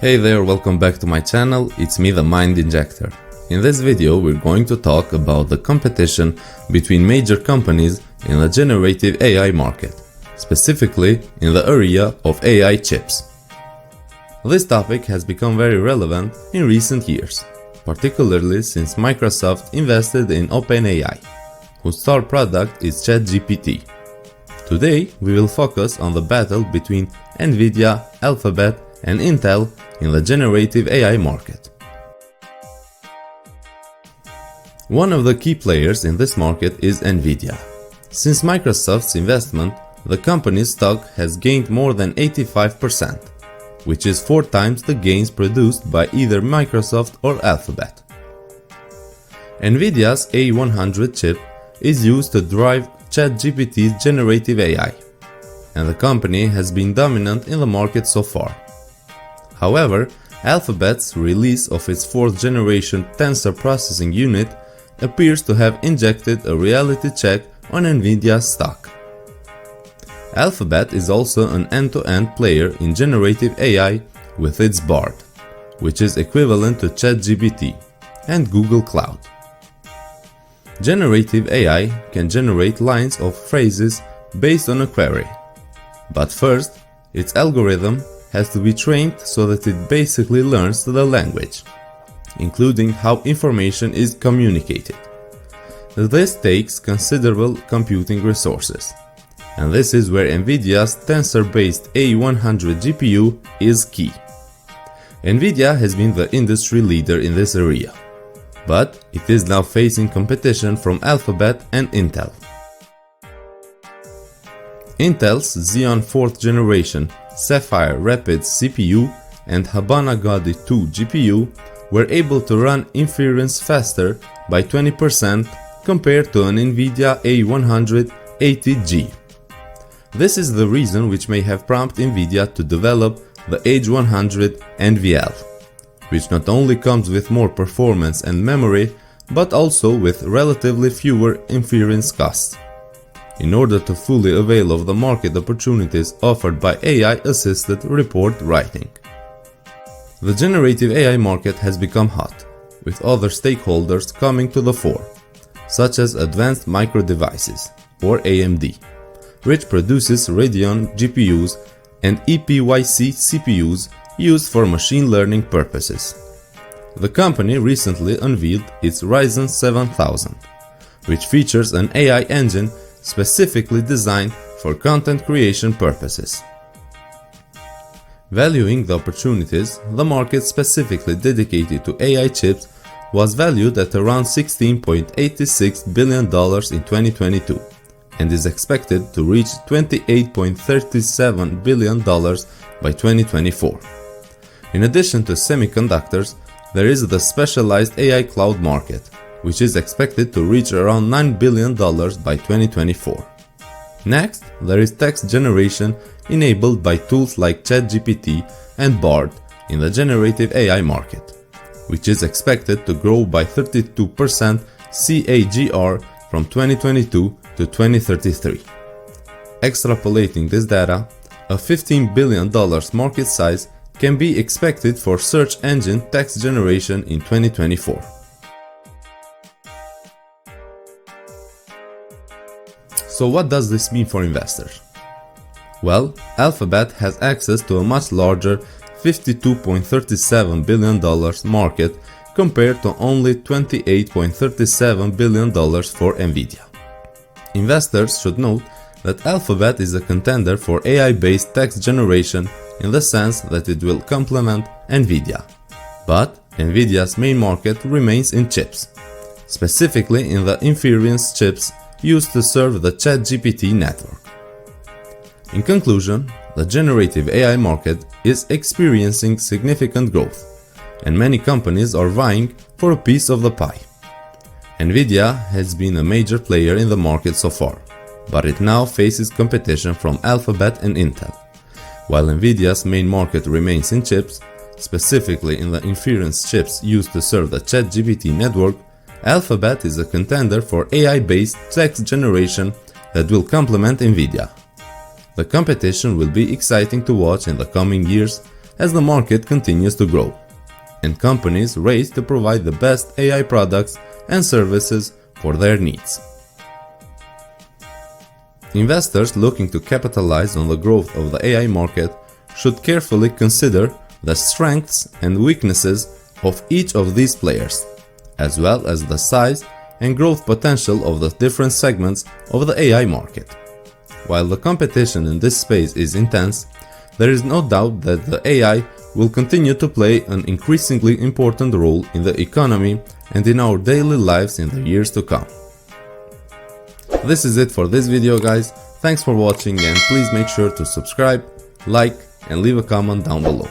Hey there, welcome back to my channel, it's me the Mind Injector. In this video we're going to talk about the competition between major companies in the generative AI market, specifically in the area of AI chips. This topic has become very relevant in recent years, particularly since Microsoft invested in OpenAI, whose star product is ChatGPT. Today we will focus on the battle between Nvidia, Alphabet and Intel in the generative AI market. One of the key players in this market is Nvidia. Since Microsoft's investment, the company's stock has gained more than 85%, which is 4 times the gains produced by either Microsoft or Alphabet. Nvidia's A100 chip is used to drive ChatGPT's generative AI, and the company has been dominant in the market so far. However, Alphabet's release of its 4th generation tensor processing unit appears to have injected a reality check on Nvidia's stock. Alphabet is also an end-to-end player in generative AI with its Bard, which is equivalent to ChatGPT, and Google Cloud. Generative AI can generate lines of phrases based on a query, but first, its algorithm has to be trained so that it basically learns the language, including how information is communicated. This takes considerable computing resources, and this is where Nvidia's tensor-based A100 GPU is key. Nvidia has been the industry leader in this area, but it is now facing competition from Alphabet and Intel. Intel's Xeon 4th generation Sapphire Rapids CPU and Habana Gaudi 2 GPU were able to run inference faster by 20% compared to an Nvidia A100 80G. This is the reason which may have prompted Nvidia to develop the H100 NVL, which not only comes with more performance and memory, but also with relatively fewer inference costs, in order to fully avail of the market opportunities offered by AI-assisted report writing. The generative AI market has become hot, with other stakeholders coming to the fore, such as Advanced Micro Devices, or AMD, which produces Radeon GPUs and EPYC CPUs used for machine learning purposes. The company recently unveiled its Ryzen 7000, which features an AI engine specifically designed for content creation purposes. Valuing the opportunities, the market specifically dedicated to AI chips was valued at around $16.86 billion in 2022 and is expected to reach $28.37 billion by 2024. In addition to semiconductors, there is the specialized AI cloud market, which is expected to reach around $9 billion by 2024. Next, there is text generation enabled by tools like ChatGPT and Bard in the generative AI market, which is expected to grow by 32% CAGR from 2022 to 2033. Extrapolating this data, a $15 billion market size can be expected for search engine text generation in 2024. So what does this mean for investors? Well, Alphabet has access to a much larger $52.37 billion market compared to only $28.37 billion for Nvidia. Investors should note that Alphabet is a contender for AI-based text generation in the sense that it will complement Nvidia, but Nvidia's main market remains in chips, specifically in the inference chips used to serve the ChatGPT network. In conclusion, the generative AI market is experiencing significant growth, and many companies are vying for a piece of the pie. Nvidia has been a major player in the market so far, but it now faces competition from Alphabet and Intel. While Nvidia's main market remains in chips, specifically in the inference chips used to serve the ChatGPT network, Alphabet is a contender for AI-based text generation that will complement Nvidia. The competition will be exciting to watch in the coming years as the market continues to grow, and companies race to provide the best AI products and services for their needs. Investors looking to capitalize on the growth of the AI market should carefully consider the strengths and weaknesses of each of these players, as well as the size and growth potential of the different segments of the AI market. While the competition in this space is intense, there is no doubt that the AI will continue to play an increasingly important role in the economy and in our daily lives in the years to come. This is it for this video, guys. Thanks for watching, and please make sure to subscribe, like, and leave a comment down below.